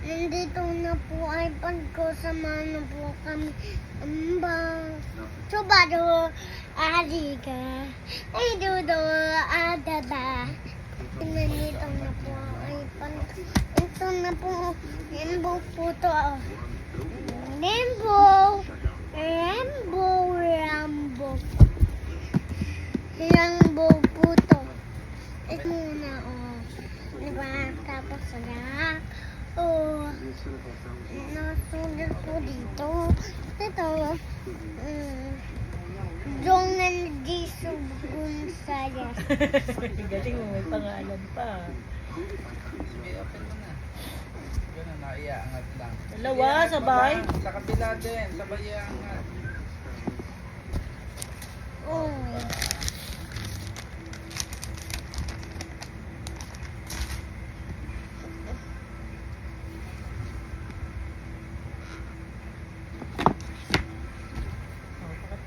Nandito na po iPad ko. Samahan na po kami. Ambang. Subado. Ariga. Ay, dudo. Adada. Nandito na po ang iPad. Ito na po. Rainbow po to. Rainbow. Rainbow. Rainbow. Rainbow po to. Ito muna, diba? Tapos na. Nasulat po dito. Ito. Dong and Jesus Gonzales. Galing mo, may pangalan pa. Sige, open mo na. Ganun, naiaangat lang. Dalawa, sabay? Sa kabila din, sabay iangat. Oh.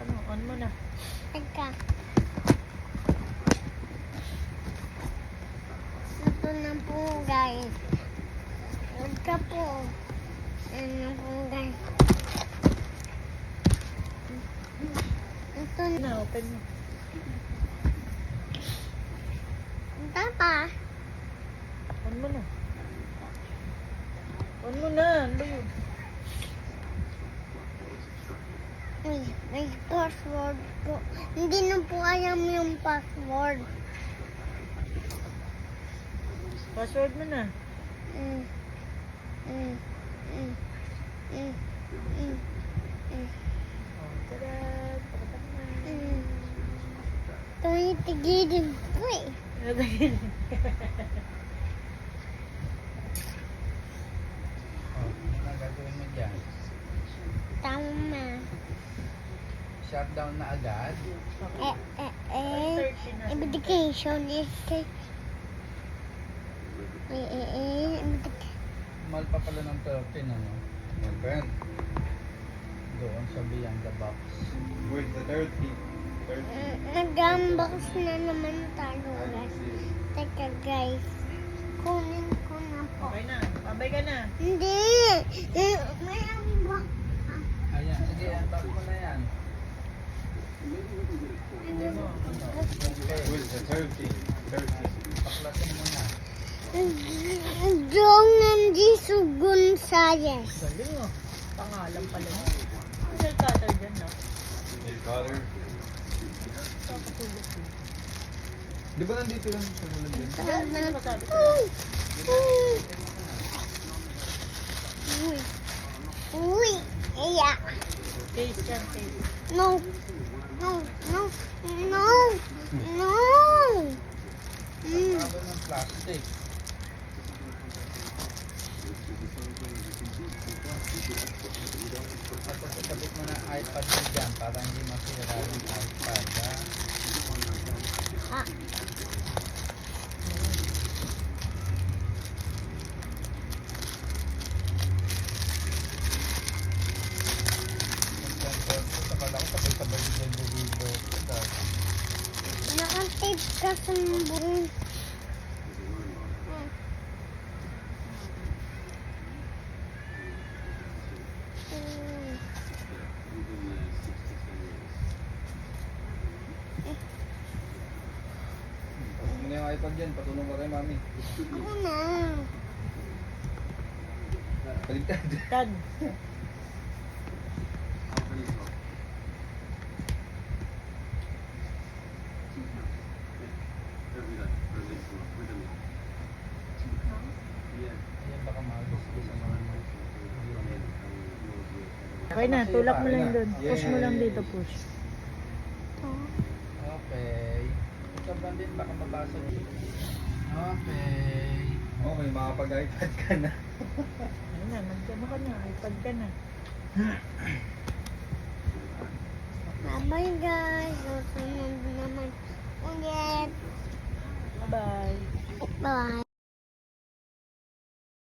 Pakita mo, on mo na. Teka. Ito na po, guys. Ito po. Ano po, guys. Ito na. Na, open mo. Ito pa. On mo na. On mo na, ano yun? May password po. Hindi na po alam yung password. Password mo na. Mm. Mm. Mm. Mm. Mm. Mm. Oh, tada! Pakita mo na. Mm. Tumitigilin po eh. Oh, ano na gagawin mo dyan? Tama. Shutdown na agad. Education is Mahal pa pala ng 13, ano? Open. Doon sa Beyond the Box. Where's the 30? 30. nag-unbox na naman tayo guys. Teka guys. Kunin ko na po. Okay na, babay ka na. Hindi. May unbox. Ayan, sige, unbox mo na yan. Hindi mo. Okay, Where's the 30? 30. paklasin mo na. Dong and Jesus Gonzales. Galing mo. Pangalan pala mo. Ang nail cutter dyan, no? Nail cutter. Kapatulog ko. Di ba nandito lang sa ulan din? Ano ba sabi ko? Uy. Uy. Iya. Face yan, face. No. No. No. No. No. Tabo ng plastic. Tapos isabit mo na iPad mo dyan para hindi masira yung iPad, ha? Ah. Akala ko sabay-sabay din dito. Naka-tape ka sa buong. Ano na yung iPad dyan? Patulong ka kay mami. Ako na. Baligtad. Tad. Ayan, baka magusto sa mga Okay na, tulak mo lang doon. Push mo lang dito, push. Okay. Sobrang din baka mabasa dito. Okay. Okay, makapag-iPad ka na. Ayun na, nagkano ka na, iPad ka na. Bye guys. Susunod naman ulit. Bye. Bye.